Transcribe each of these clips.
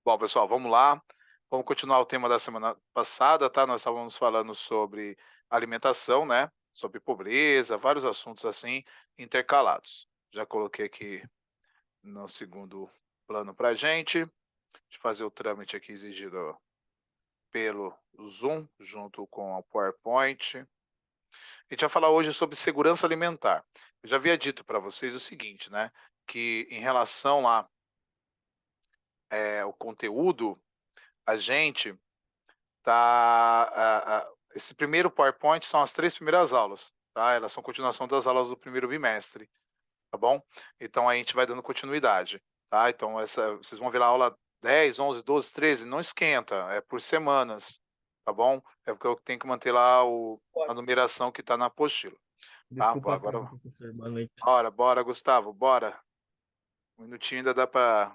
Bom, pessoal, vamos lá. Vamos continuar o tema da semana passada, tá? Nós estávamos falando sobre alimentação, né? Sobre pobreza, vários assuntos assim intercalados. Já coloquei aqui no segundo plano para gente, de fazer o trâmite aqui exigido pelo Zoom, junto com o PowerPoint. A gente vai falar hoje sobre segurança alimentar. Eu já havia dito para vocês o seguinte, né? Que em relação lá o conteúdo, a gente tá, esse primeiro PowerPoint são as 3 primeiras aulas, tá? Elas são continuação das aulas do primeiro bimestre, tá bom? Então a gente vai dando continuidade, tá? Então vocês vão ver lá a aula 10, 11, 12, 13, não esquenta, é por semanas, tá bom? É porque eu tenho que manter lá a numeração que está na apostila, tá? Desculpa a Agora, falta, professor. Boa noite. bora, Gustavo, bora. Um minutinho ainda dá para.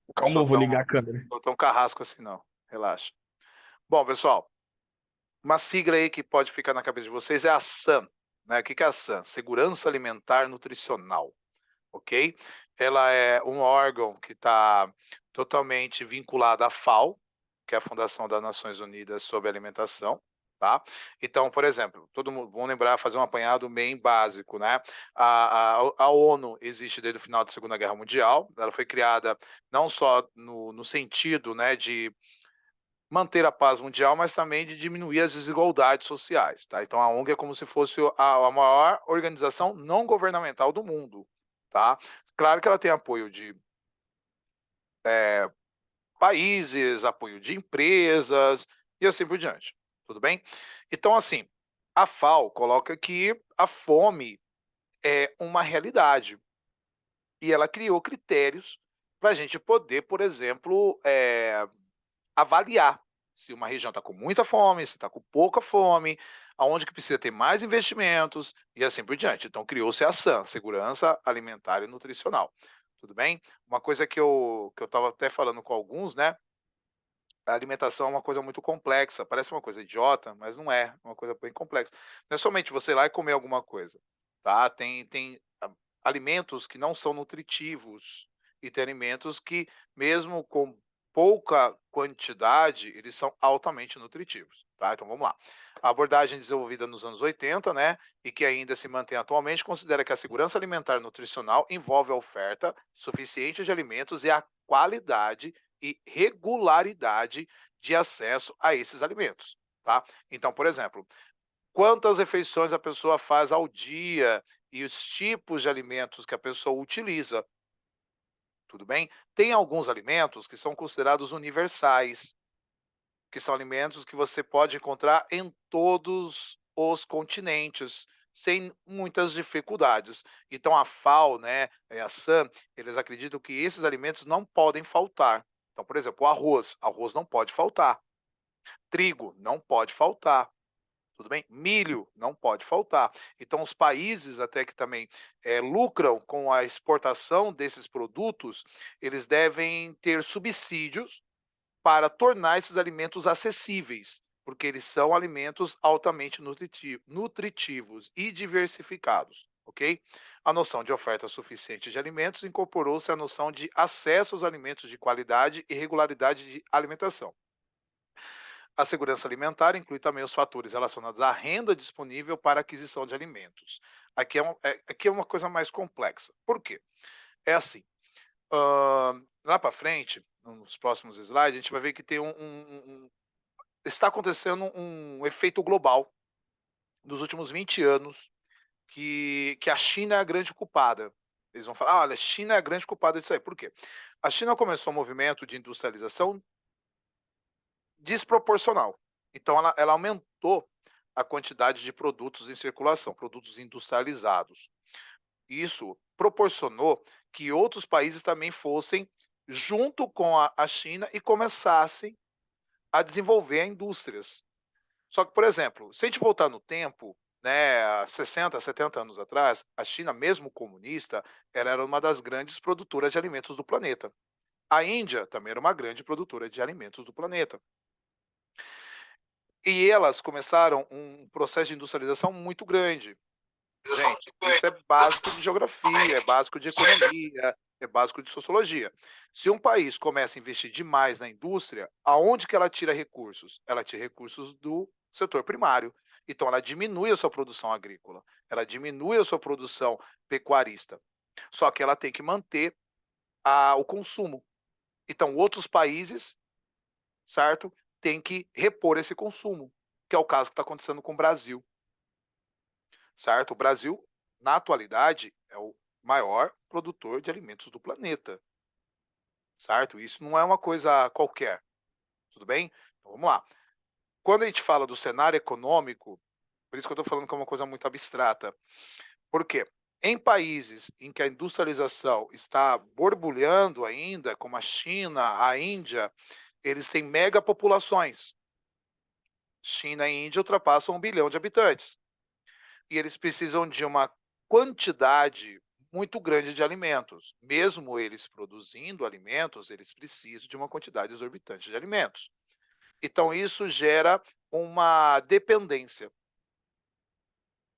Não Calma, sou eu vou tão, ligar a câmera. sou tão carrasco assim, não. Relaxa. Bom, pessoal, uma sigla aí que pode ficar na cabeça de vocês é a SAN, né? O que é a SAN? Segurança Alimentar Nutricional, ok? Ela é um órgão que está totalmente vinculado à FAO, que é a Fundação das Nações Unidas sobre Alimentação, tá? Então, por exemplo, todo mundo, vamos lembrar, fazer um apanhado bem básico, né? A ONU existe desde o final da Segunda Guerra Mundial, ela foi criada não só no sentido, né, de manter a paz mundial, mas também de diminuir as desigualdades sociais, tá? Então a ONG é como se fosse a maior organização não governamental do mundo, tá? Claro que ela tem apoio de países, apoio de empresas e assim por diante, tudo bem? Então, assim, a FAO coloca que a fome é uma realidade e ela criou critérios para a gente poder, por exemplo, avaliar se uma região está com muita fome, se está com pouca fome, aonde que precisa ter mais investimentos e assim por diante. Então criou-se a SAN, Segurança Alimentar e Nutricional. Tudo bem? Uma coisa que eu estava até falando com alguns, né? A alimentação é uma coisa muito complexa, parece uma coisa idiota, mas não é, é uma coisa bem complexa. Não é somente você ir lá e comer alguma coisa, tá? Tem alimentos que não são nutritivos e tem alimentos que, mesmo com pouca quantidade, eles são altamente nutritivos, tá? Então vamos lá. A abordagem desenvolvida nos anos 80, né, e que ainda se mantém atualmente, considera que a segurança alimentar e nutricional envolve a oferta suficiente de alimentos e a qualidade e regularidade de acesso a esses alimentos, tá? Então, por exemplo, quantas refeições a pessoa faz ao dia e os tipos de alimentos que a pessoa utiliza, tudo bem? Tem alguns alimentos que são considerados universais, que são alimentos que você pode encontrar em todos os continentes, sem muitas dificuldades. Então a FAO, né, a SAM, eles acreditam que esses alimentos não podem faltar. Então, por exemplo, o arroz não pode faltar. Trigo não pode faltar. Tudo bem? Milho não pode faltar. Então, os países até que também lucram com a exportação desses produtos, eles devem ter subsídios para tornar esses alimentos acessíveis, porque eles são alimentos altamente nutritivos e diversificados, ok? A noção de oferta suficiente de alimentos incorporou-se à noção de acesso aos alimentos de qualidade e regularidade de alimentação. A segurança alimentar inclui também os fatores relacionados à renda disponível para aquisição de alimentos. Aqui é uma coisa mais complexa. Por quê? É assim, lá para frente, nos próximos slides, a gente vai ver que tem está acontecendo um efeito global nos últimos 20 anos que a China é a grande culpada. Eles vão falar, olha, a China é a grande culpada disso aí. Por quê? A China começou um movimento de industrialização desproporcional. Então, ela aumentou a quantidade de produtos em circulação, produtos industrializados. Isso proporcionou que outros países também fossem junto com a China e começassem a desenvolver indústrias. Só que, por exemplo, se a gente voltar no tempo, né, há 60, 70 anos atrás, a China, mesmo comunista, ela era uma das grandes produtoras de alimentos do planeta. A Índia também era uma grande produtora de alimentos do planeta. E elas começaram um processo de industrialização muito grande. Gente, isso é básico de geografia, é básico de economia, é básico de sociologia. Se um país começa a investir demais na indústria, aonde que ela tira recursos? Ela tira recursos do setor primário. Então ela diminui a sua produção agrícola, ela diminui a sua produção pecuarista. Só que ela tem que manter o consumo. Então outros países, certo, têm que repor esse consumo, que é o caso que está acontecendo com o Brasil. Certo? O Brasil, na atualidade, é o maior produtor de alimentos do planeta, certo? Isso não é uma coisa qualquer, tudo bem? Então vamos lá. Quando a gente fala do cenário econômico, por isso que eu estou falando que é uma coisa muito abstrata. Por quê? Em países em que a industrialização está borbulhando ainda, como a China, a Índia, eles têm megapopulações. China e Índia ultrapassam 1 bilhão de habitantes. E eles precisam de uma quantidade muito grande de alimentos. Mesmo eles produzindo alimentos, eles precisam de uma quantidade exorbitante de alimentos. Então, isso gera uma dependência.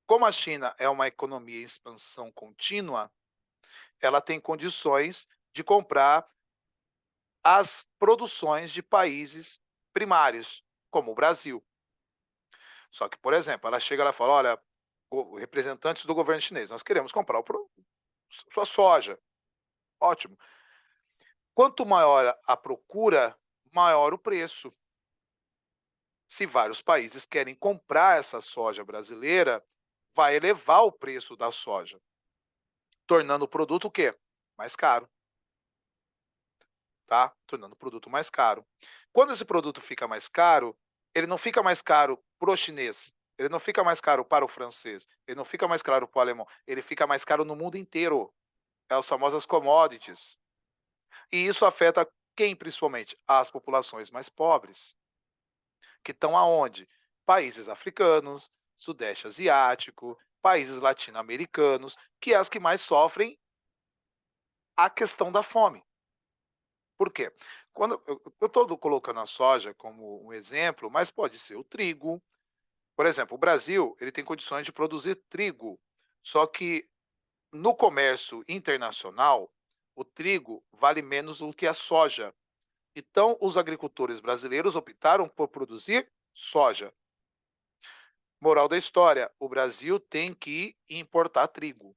Como a China é uma economia em expansão contínua, ela tem condições de comprar as produções de países primários, como o Brasil. Só que, por exemplo, ela chega e fala: olha, representantes do governo chinês, nós queremos comprar sua soja. Ótimo. Quanto maior a procura, maior o preço. Se vários países querem comprar essa soja brasileira, vai elevar o preço da soja, tornando o produto o quê? Mais caro, tá? Tornando o produto mais caro. Quando esse produto fica mais caro, ele não fica mais caro para o chinês, ele não fica mais caro para o francês, ele não fica mais caro para o alemão, ele fica mais caro no mundo inteiro. É as famosas commodities. E isso afeta quem, principalmente? As populações mais pobres, que estão aonde? Países africanos, sudeste asiático, países latino-americanos, que é as que mais sofrem a questão da fome. Por quê? Quando eu estou colocando a soja como um exemplo, mas pode ser o trigo. Por exemplo, o Brasil ele tem condições de produzir trigo, só que no comércio internacional, o trigo vale menos do que a soja. Então, os agricultores brasileiros optaram por produzir soja. Moral da história: o Brasil tem que importar trigo.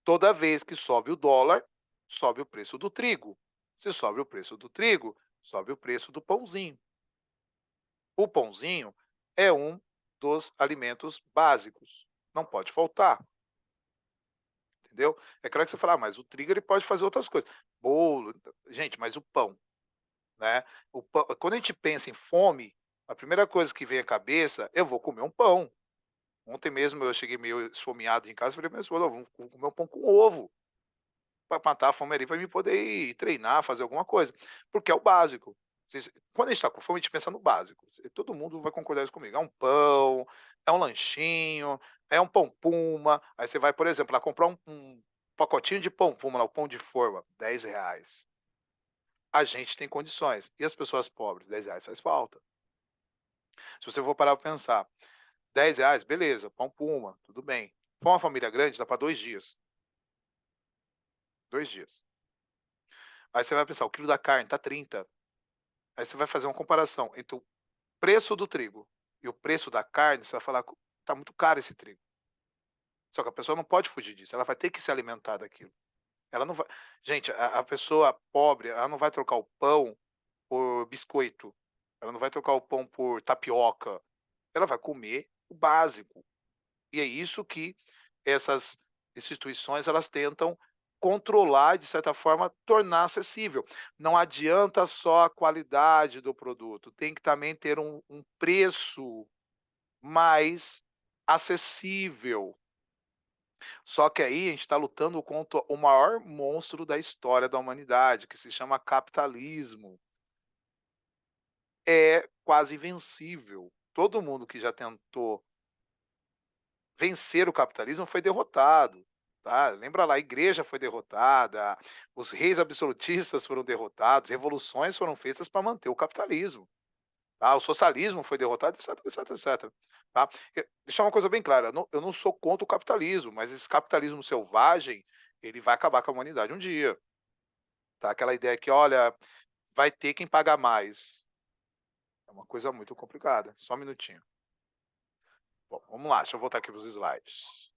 Toda vez que sobe o dólar, sobe o preço do trigo. Se sobe o preço do trigo, sobe o preço do pãozinho. O pãozinho é um dos alimentos básicos. Não pode faltar, entendeu? É claro que você fala, mas o trigo ele pode fazer outras coisas. Bolo, gente, mas o pão, né? Quando a gente pensa em fome, a primeira coisa que vem à cabeça, eu vou comer um pão. Ontem mesmo eu cheguei meio esfomeado em casa, falei: "Mas vamos comer um pão com ovo, para matar a fome ali, para mim poder ir treinar, fazer alguma coisa", porque é o básico. Quando a gente está com fome, a gente pensa no básico. Todo mundo vai concordar isso comigo. É um pão, é um lanchinho, é um pão puma. Aí você vai, por exemplo, lá comprar um pacotinho de pão puma, lá, o pão de forma, R$ 10. A gente tem condições. E as pessoas pobres? R$ 10 faz falta. Se você for parar para pensar, R$ 10, beleza, pão puma, tudo bem. For uma família grande, dá para 2 dias. 2 dias. Aí você vai pensar, o quilo da carne está 30. Aí você vai fazer uma comparação entre o preço do trigo e o preço da carne, você vai falar: "Está muito caro esse trigo". Só que a pessoa não pode fugir disso, ela vai ter que se alimentar daquilo. Ela não vai gente, a pessoa pobre, ela não vai trocar o pão por biscoito, ela não vai trocar o pão por tapioca, ela vai comer o básico. E é isso que essas instituições elas tentam controlar, de certa forma, tornar acessível. Não adianta só a qualidade do produto, tem que também ter um preço mais acessível. Só que aí a gente está lutando contra o maior monstro da história da humanidade, que se chama capitalismo. É quase invencível. Todo mundo que já tentou vencer o capitalismo foi derrotado, tá? Lembra lá, a igreja foi derrotada, os reis absolutistas foram derrotados, revoluções foram feitas para manter o capitalismo. tá? O socialismo foi derrotado, etc, etc, etc, tá? Deixar uma coisa bem clara, eu não sou contra o capitalismo, mas esse capitalismo selvagem, ele vai acabar com a humanidade um dia, tá? Aquela ideia que, olha, vai ter quem pagar mais, é uma coisa muito complicada. Só um minutinho. Bom, vamos lá, deixa eu voltar aqui para os slides.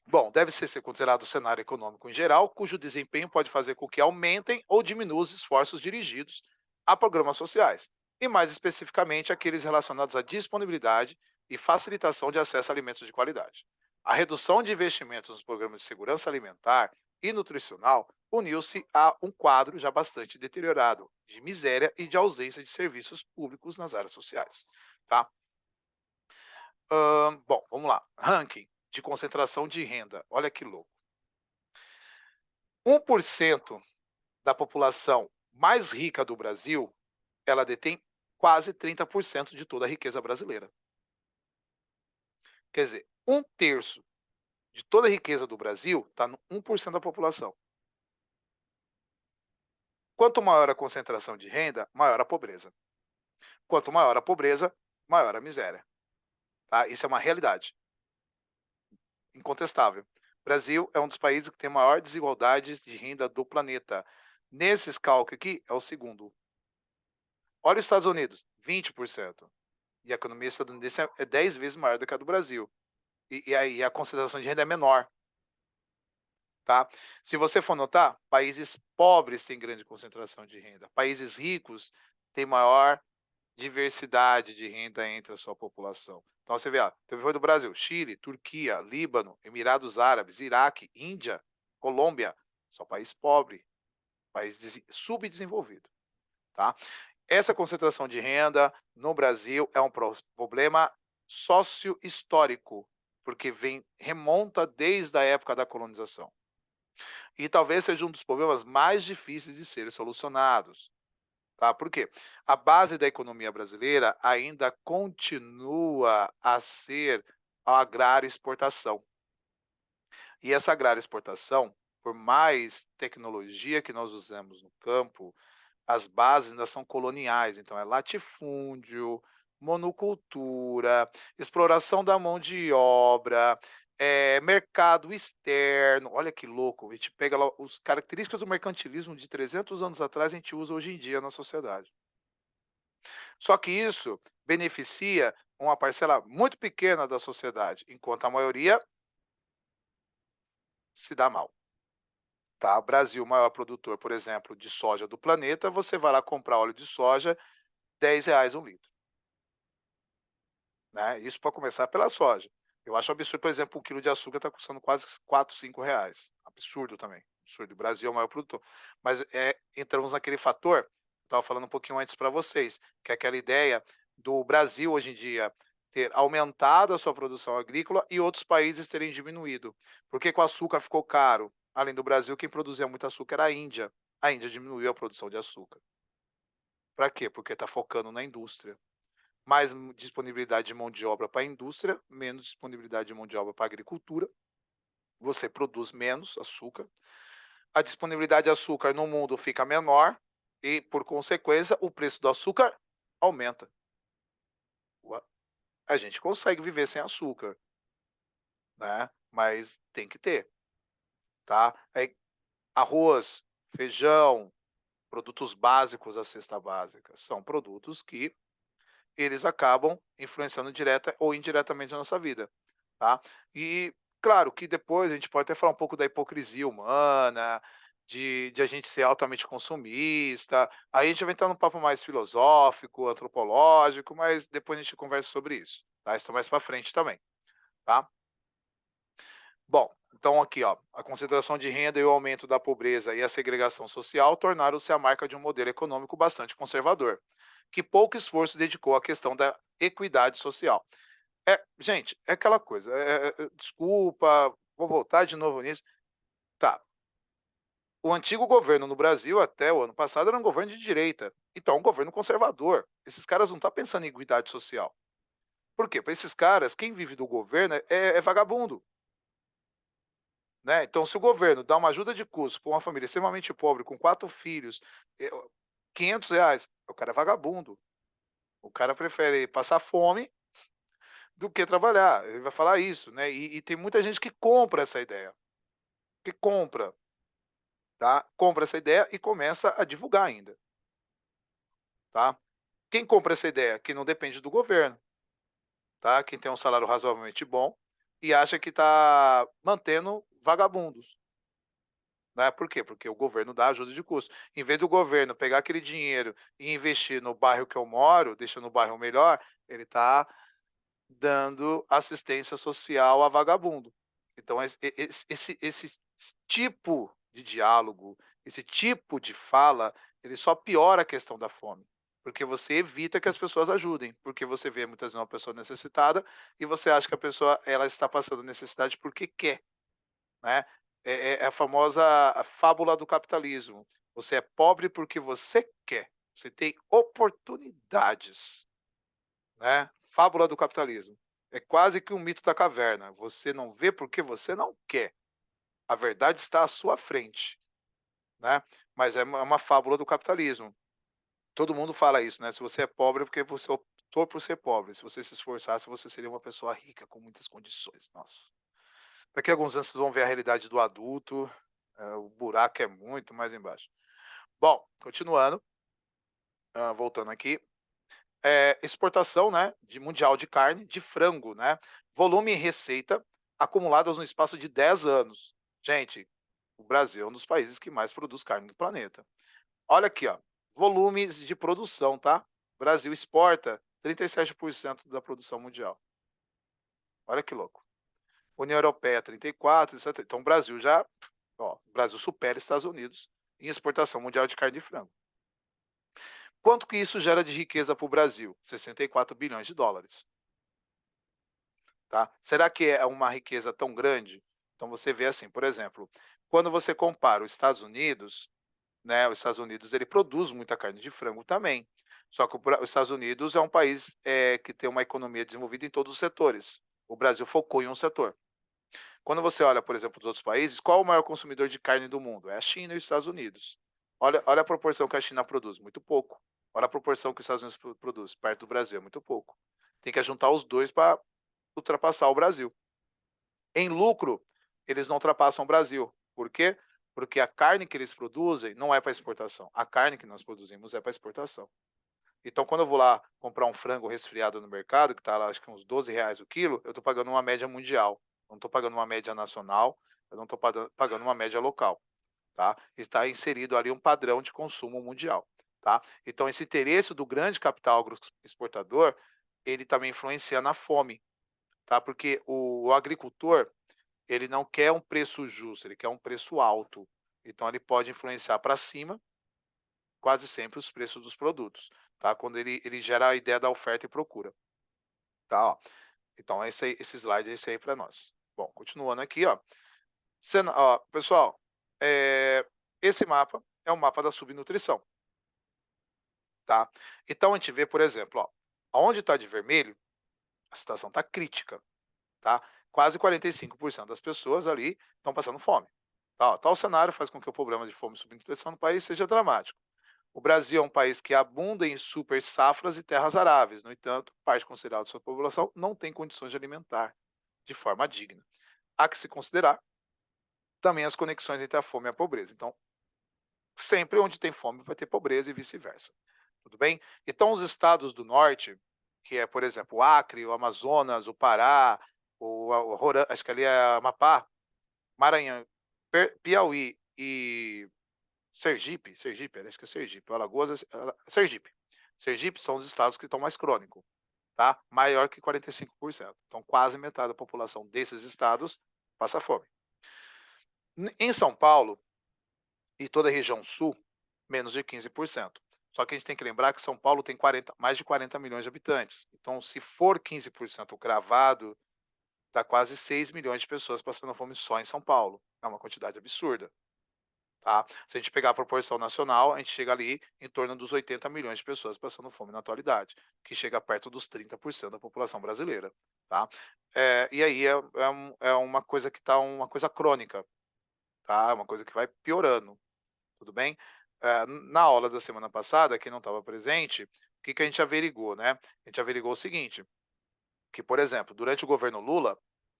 Bom, deve ser considerado o cenário econômico em geral, cujo desempenho pode fazer com que aumentem ou diminuam os esforços dirigidos a programas sociais, e mais especificamente aqueles relacionados à disponibilidade e facilitação de acesso a alimentos de qualidade. A redução de investimentos nos programas de segurança alimentar e nutricional uniu-se a um quadro já bastante deteriorado de miséria e de ausência de serviços públicos nas áreas sociais. Tá? Bom, vamos lá. Ranking de concentração de renda. Olha que louco. 1% da população mais rica do Brasil, ela detém quase 30% de toda a riqueza brasileira. Quer dizer, um terço de toda a riqueza do Brasil está no 1% da população. Quanto maior a concentração de renda, maior a pobreza. Quanto maior a pobreza, maior a miséria. Tá? Isso é uma realidade incontestável. O Brasil é um dos países que tem maior desigualdade de renda do planeta. Nesses cálculos aqui, é o segundo. Olha os Estados Unidos, 20%. E a economia estadunidense é 10 vezes maior do que a do Brasil. E aí a concentração de renda é menor. Tá? Se você for notar, países pobres têm grande concentração de renda. Países ricos têm maior diversidade de renda entre a sua população. Então você vê, teve do Brasil, Chile, Turquia, Líbano, Emirados Árabes, Iraque, Índia, Colômbia, só país pobre, país subdesenvolvido. Tá? Essa concentração de renda no Brasil é um problema sócio-histórico, porque remonta desde a época da colonização. E talvez seja um dos problemas mais difíceis de serem solucionados. Tá? Por quê? A base da economia brasileira ainda continua a ser a agrário exportação. E essa agrário exportação, por mais tecnologia que nós usamos no campo, as bases ainda são coloniais, então é latifúndio, monocultura, exploração da mão de obra, mercado externo. Olha que louco, a gente pega lá as características do mercantilismo de 300 anos atrás, a gente usa hoje em dia na sociedade. Só que isso beneficia uma parcela muito pequena da sociedade, enquanto a maioria se dá mal. Tá? Brasil, maior produtor, por exemplo, de soja do planeta, você vai lá comprar óleo de soja, R$ 10 um litro. Né? Isso para começar pela soja. Eu acho absurdo, por exemplo, um quilo de açúcar está custando quase 4, 5 reais. Absurdo também. Absurdo. O Brasil é o maior produtor. Mas entramos naquele fator, estava falando um pouquinho antes para vocês, que é aquela ideia do Brasil hoje em dia ter aumentado a sua produção agrícola e outros países terem diminuído. Por que o açúcar ficou caro? Além do Brasil, quem produzia muito açúcar era a Índia. A Índia diminuiu a produção de açúcar. Para quê? Porque está focando na indústria. Mais disponibilidade de mão de obra para a indústria, menos disponibilidade de mão de obra para a agricultura. Você produz menos açúcar. A disponibilidade de açúcar no mundo fica menor e, por consequência, o preço do açúcar aumenta. A gente consegue viver sem açúcar, né? Mas tem que ter, tá? Arroz, feijão, produtos básicos da cesta básica, são produtos que eles acabam influenciando direta ou indiretamente a nossa vida, tá? E claro que depois a gente pode até falar um pouco da hipocrisia humana, de a gente ser altamente consumista, aí a gente vai entrar num papo mais filosófico, antropológico, mas depois a gente conversa sobre isso, tá? Isso tá mais para frente também, tá? Bom, então aqui, ó, a concentração de renda e o aumento da pobreza e a segregação social tornaram-se a marca de um modelo econômico bastante conservador, que pouco esforço dedicou à questão da equidade social. Gente, é aquela coisa, desculpa, vou voltar de novo nisso. Tá, o antigo governo no Brasil, até o ano passado, era um governo de direita. Então, um governo conservador. Esses caras não estão pensando em equidade social. Por quê? Para esses caras, quem vive do governo é vagabundo. Né? Então, se o governo dá uma ajuda de custo para uma família extremamente pobre, com 4 filhos, R$ 500. O cara é vagabundo. O cara prefere passar fome do que trabalhar. Ele vai falar isso, né? E tem muita gente que compra essa ideia, que compra, tá? Compra essa ideia e começa a divulgar ainda, tá? Quem compra essa ideia? Quem não depende do governo, tá? Quem tem um salário razoavelmente bom e acha que está mantendo vagabundos, né? Por quê? Porque o governo dá ajuda de custo. Em vez do governo pegar aquele dinheiro e investir no bairro que eu moro, deixando o bairro melhor, ele está dando assistência social a vagabundo. Então, esse tipo de diálogo, esse tipo de fala, ele só piora a questão da fome. Porque você evita que as pessoas ajudem, porque você vê muitas vezes uma pessoa necessitada e você acha que a pessoa ela está passando necessidade porque quer, né? É a famosa fábula do capitalismo. Você é pobre porque você quer. Você tem oportunidades, né? Fábula do capitalismo. É quase que um mito da caverna. Você não vê porque você não quer. A verdade está à sua frente, né? Mas é uma fábula do capitalismo. Todo mundo fala isso, né? Se você é pobre é porque você optou por ser pobre. Se você se esforçasse, você seria uma pessoa rica com muitas condições. Nossa. Daqui a alguns anos vocês vão ver a realidade do adulto. O buraco é muito mais embaixo. Bom, continuando, voltando aqui. Exportação, né, de mundial de carne, de frango, né? Volume e receita acumuladas no espaço de 10 anos. Gente, o Brasil é um dos países que mais produz carne do planeta. Olha aqui, ó, volumes de produção, tá? O Brasil exporta 37% da produção mundial. Olha que louco. União Europeia 34, etc. Então o Brasil já, ó, o Brasil supera os Estados Unidos em exportação mundial de carne de frango. Quanto que isso gera de riqueza para o Brasil? 64 bilhões de dólares. Tá? Será que é uma riqueza tão grande? Então você vê assim, por exemplo, quando você compara os Estados Unidos, né, os Estados Unidos ele produz muita carne de frango também. Só que os Estados Unidos é um país que tem uma economia desenvolvida em todos os setores. O Brasil focou em um setor. Quando você olha, por exemplo, os outros países, qual o maior consumidor de carne do mundo? É a China e os Estados Unidos. Olha a proporção que a China produz, muito pouco. Olha a proporção que os Estados Unidos produz, perto do Brasil, é muito pouco. Tem que juntar os dois para ultrapassar o Brasil. Em lucro, eles não ultrapassam o Brasil. Por quê? Porque a carne que eles produzem não é para exportação. A carne que nós produzimos é para exportação. Então, quando eu vou lá comprar um frango resfriado no mercado, que está lá acho que uns R$ 12 o quilo, eu estou pagando uma média mundial. Não estou pagando uma média nacional, eu não estou pagando uma média local. Tá? Está inserido ali um padrão de consumo mundial. Tá? Então, esse interesse do grande capital agroexportador, ele também influencia na fome. Tá? Porque o agricultor, ele não quer um preço justo, ele quer um preço alto. Então ele pode influenciar para cima, quase sempre, os preços dos produtos, tá? Quando ele gera a ideia da oferta e procura, tá? Ó. Então esse slide é esse aí para nós. Bom, continuando aqui, ó. Ó pessoal, esse mapa é um mapa da subnutrição, tá? Então a gente vê, por exemplo, ó, onde está de vermelho, a situação está crítica, tá? Quase 45% das pessoas ali estão passando fome. Tal cenário faz com que o problema de fome e subnutrição no país seja dramático. O Brasil é um país que abunda em super safras e terras aráveis. No entanto, parte considerável de sua população não tem condições de alimentar de forma digna. Há que se considerar também as conexões entre a fome e a pobreza. Então, sempre onde tem fome vai ter pobreza e vice-versa. Tudo bem? Então, os estados do norte, que é, por exemplo, o Acre, o Amazonas, o Pará, o Roraima, acho que ali é Amapá, Maranhão, Piauí e Sergipe, acho que é Sergipe, Alagoas, Sergipe. Sergipe são os estados que estão mais crônicos, tá? Maior que 45%. Então, quase metade da população desses estados passa fome. Em São Paulo e toda a região sul, menos de 15%. Só que a gente tem que lembrar que São Paulo tem mais de 40 milhões de habitantes. Então, se for 15% cravado, dá quase 6 milhões de pessoas passando fome só em São Paulo. É uma quantidade absurda. Tá? Se a gente pegar a proporção nacional, a gente chega ali em torno dos 80 milhões de pessoas passando fome na atualidade, que chega perto dos 30% da população brasileira. Tá? E aí é uma coisa que está uma coisa crônica, tá? Uma coisa que vai piorando, tudo bem? na aula da semana passada, quem não estava presente, o que que a gente averigou, né? A gente averigou o seguinte, que, por exemplo, durante o governo Lula,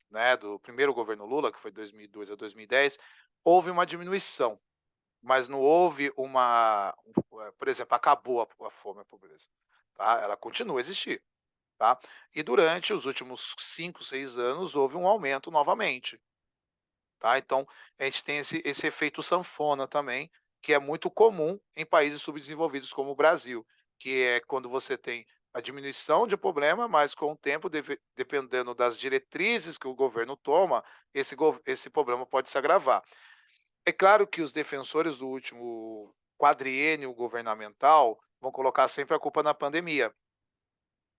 né, do primeiro governo Lula, que foi 2002 a 2010, houve uma diminuição, mas não houve por exemplo, acabou a fome, a pobreza, tá? Ela continua a existir, tá? E durante os últimos 5, 6 anos houve um aumento novamente, tá? Então, a gente tem esse efeito sanfona também, que é muito comum em países subdesenvolvidos como o Brasil, que é quando você tem a diminuição de problema, mas com o tempo, dependendo das diretrizes que o governo toma, esse problema pode se agravar. É claro que os defensores do último quadriênio governamental vão colocar sempre a culpa na pandemia,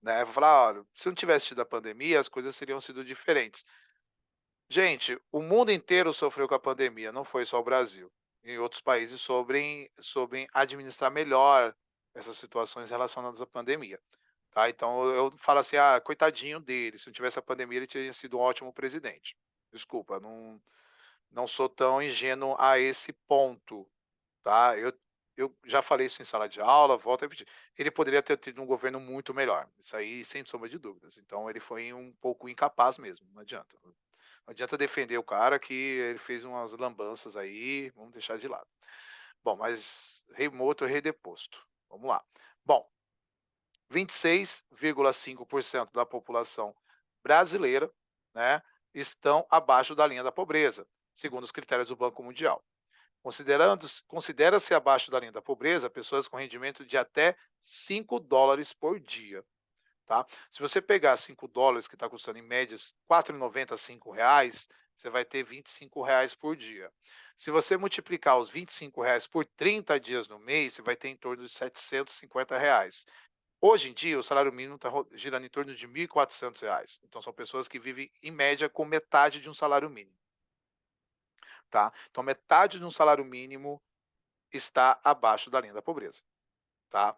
né? Vão falar: olha, se não tivesse tido a pandemia, as coisas teriam sido diferentes. Gente, o mundo inteiro sofreu com a pandemia, não foi só o Brasil. Em outros países sobre administrar melhor essas situações relacionadas à pandemia, tá. Então eu falo assim: "Ah, coitadinho dele, se não tivesse a pandemia ele teria sido um ótimo presidente". Desculpa, não sou tão ingênuo a esse ponto, tá. Eu já falei isso em sala de aula, volto a repetir, ele poderia ter tido um governo muito melhor, isso aí sem sombra de dúvidas. Então ele foi um pouco incapaz mesmo, não adianta. Não adianta defender o cara que ele fez umas lambanças aí, vamos deixar de lado. Bom, mas rei morto, rei deposto. Vamos lá. Bom, 26,5% da população brasileira, né, estão abaixo da linha da pobreza, segundo os critérios do Banco Mundial. Considera-se abaixo da linha da pobreza pessoas com rendimento de até $5 por dia. Tá? Se você pegar $5, que está custando em média R$ 4,90 a R$ 5, você vai ter R$ 25 por dia. Se você multiplicar os R$ 25 por 30 dias no mês, você vai ter em torno de R$ 750. Hoje em dia, o salário mínimo está girando em torno de R$ 1.400. Então, são pessoas que vivem, em média, com metade de um salário mínimo. Tá? Então, metade de um salário mínimo está abaixo da linha da pobreza. Tá?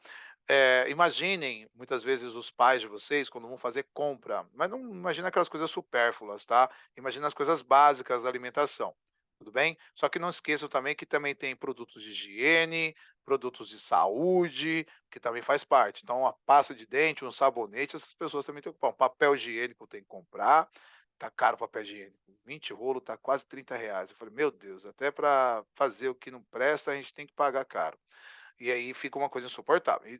Imaginem, muitas vezes, os pais de vocês quando vão fazer compra, mas não imagina aquelas coisas supérfluas, tá? Imagina as coisas básicas da alimentação, tudo bem? Só que não esqueçam também que também tem produtos de higiene, produtos de saúde, que também faz parte. Então, uma pasta de dente, um sabonete, essas pessoas também têm que comprar. Um papel higiênico tem que comprar, tá caro o papel higiênico. 20 rolo tá quase R$ 30. Eu falei, meu Deus, até para fazer o que não presta, a gente tem que pagar caro. E aí fica uma coisa insuportável.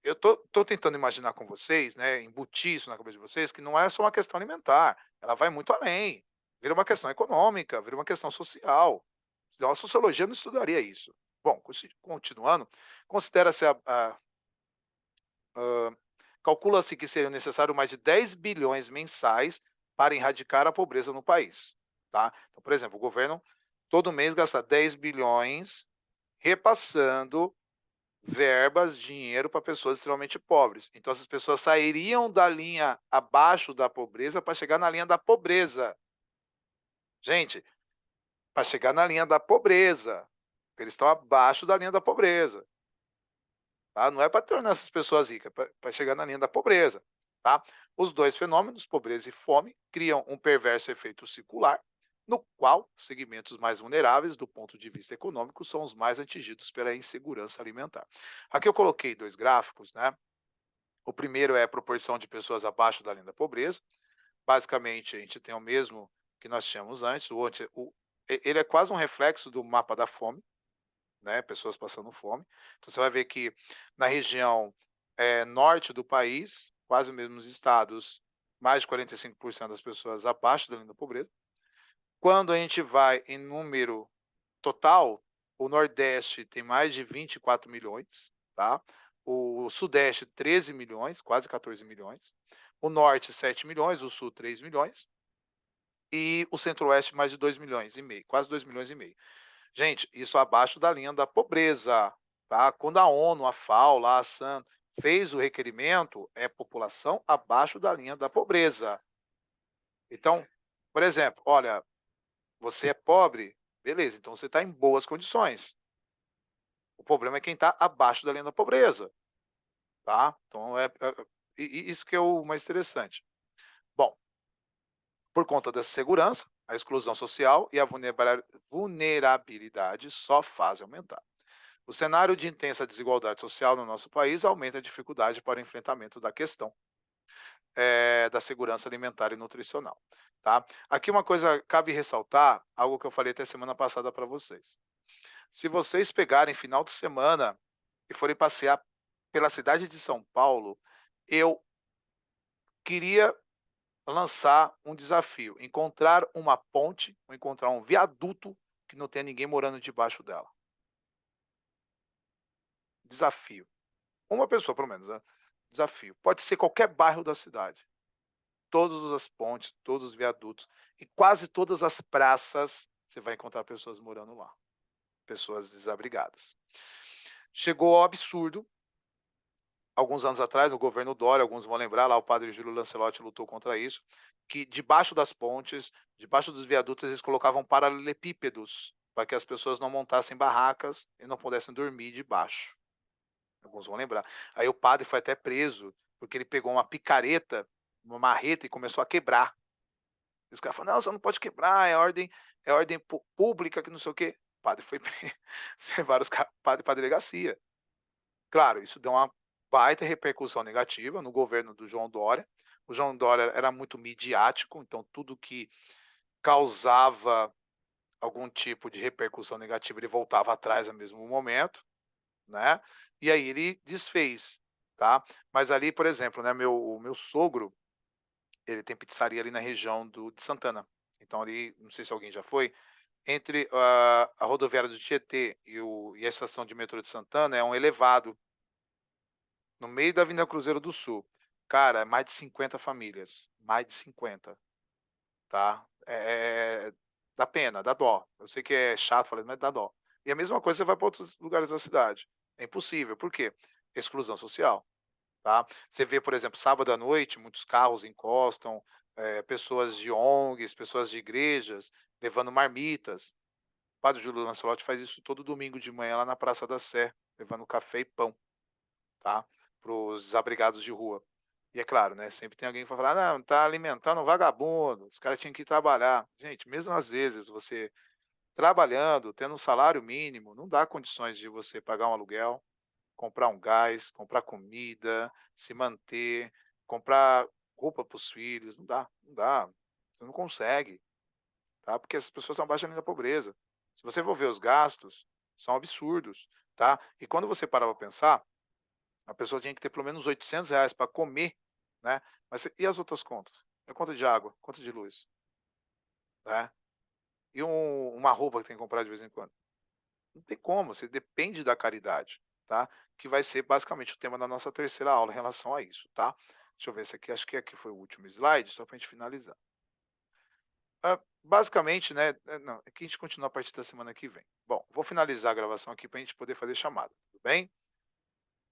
Eu tô tentando imaginar com vocês, né, embutir isso na cabeça de vocês, que não é só uma questão alimentar, ela vai muito além. Vira uma questão econômica, vira uma questão social. Senão a sociologia não estudaria isso. Bom, continuando, considera-se calcula-se que seriam necessários mais de 10 bilhões mensais para erradicar a pobreza no país, tá? Então, por exemplo, o governo todo mês gasta 10 bilhões repassando verbas, dinheiro para pessoas extremamente pobres. Então essas pessoas sairiam da linha abaixo da pobreza para chegar na linha da pobreza. Gente, para chegar na linha da pobreza. Eles estão abaixo da linha da pobreza. Tá? Não é para tornar essas pessoas ricas, é para chegar na linha da pobreza. Tá? Os dois fenômenos, pobreza e fome, criam um perverso efeito circular, no qual segmentos mais vulneráveis do ponto de vista econômico são os mais atingidos pela insegurança alimentar. Aqui eu coloquei dois gráficos, né? O primeiro é a proporção de pessoas abaixo da linha da pobreza. Basicamente, a gente tem o mesmo que nós tínhamos antes. Ele é quase um reflexo do mapa da fome, né? Pessoas passando fome. Então, você vai ver que na região norte do país, quase os mesmos estados, mais de 45% das pessoas abaixo da linha da pobreza. Quando a gente vai em número total, o Nordeste tem mais de 24 milhões, tá? O Sudeste, 13 milhões, quase 14 milhões. O Norte, 7 milhões, o Sul, 3 milhões. E o Centro-Oeste, mais de 2 milhões e meio, quase 2 milhões e meio. Gente, isso abaixo da linha da pobreza, tá? Quando a ONU, a FAO, lá, a SAN, fez o requerimento, é população abaixo da linha da pobreza. Então, por exemplo, olha, você é pobre, beleza, então você está em boas condições. O problema é quem está abaixo da linha da pobreza, tá? Então isso que é o mais interessante. Bom, por conta dessa segurança, a exclusão social e a vulnerabilidade só fazem aumentar. O cenário de intensa desigualdade social no nosso país aumenta a dificuldade para o enfrentamento da questão da segurança alimentar e nutricional. Tá? Aqui uma coisa cabe ressaltar, algo que eu falei até semana passada para vocês. Se vocês pegarem final de semana e forem passear pela cidade de São Paulo, eu queria lançar um desafio: encontrar uma ponte ou encontrar um viaduto que não tenha ninguém morando debaixo dela. Desafio. Uma pessoa, pelo menos, né? Desafio. Pode ser qualquer bairro da cidade. Todas as pontes, todos os viadutos e quase todas as praças, você vai encontrar pessoas morando lá, pessoas desabrigadas. Chegou ao absurdo, alguns anos atrás, no governo Dória, alguns vão lembrar, lá o padre Júlio Lancelotti lutou contra isso, que debaixo das pontes, debaixo dos viadutos, eles colocavam paralelepípedos, para que as pessoas não montassem barracas e não pudessem dormir debaixo. Alguns vão lembrar. Aí o padre foi até preso, porque ele pegou uma picareta, uma marreta e começou a quebrar. E os caras falaram, não, você não pode quebrar, é ordem pública, que não sei o quê. O padre foi preso, levaram os caras para a delegacia. Claro, isso deu uma baita repercussão negativa no governo do João Dória. O João Dória era muito midiático, então tudo que causava algum tipo de repercussão negativa, ele voltava atrás no mesmo momento, né? E aí ele desfez, tá? Mas ali, por exemplo, né, o meu sogro, ele tem pizzaria ali na região de Santana. Então ali, não sei se alguém já foi, entre a rodoviária do Tietê e a estação de metrô de Santana é um elevado no meio da Avenida Cruzeiro do Sul. Cara, é mais de 50 famílias, mais de 50, tá? Dá pena, dá dó. Eu sei que é chato falar, mas dá dó. E a mesma coisa você vai para outros lugares da cidade. É impossível. Por quê? Exclusão social, tá? Você vê, por exemplo, sábado à noite, muitos carros encostam, pessoas de ONGs, pessoas de igrejas, levando marmitas. O padre Júlio Lancelotti faz isso todo domingo de manhã lá na Praça da Sé, levando café e pão, tá? Para os desabrigados de rua. E é claro, né, sempre tem alguém que vai falar: "Não, tá alimentando um vagabundo, os caras tinham que ir trabalhar". Gente, mesmo às vezes você trabalhando, tendo um salário mínimo, não dá condições de você pagar um aluguel, comprar um gás, comprar comida, se manter, comprar roupa para os filhos, não dá, não dá. Você não consegue, tá, porque as pessoas estão abaixo da linha da pobreza. Se você for ver os gastos, são absurdos, tá. E quando você parar pra pensar, a pessoa tinha que ter pelo menos R$ 800 para comer, né, mas e as outras contas? A conta de água, conta de luz, né, e uma roupa que tem que comprar de vez em quando. Não tem como, você depende da caridade, tá, que vai ser basicamente o tema da nossa terceira aula em relação a isso, tá. Deixa eu ver, esse aqui acho que aqui foi o último slide, só para a gente finalizar. Basicamente, né, não, aqui a gente continua a partir da semana que vem. Bom, vou finalizar a gravação aqui para a gente poder fazer chamada, tudo bem?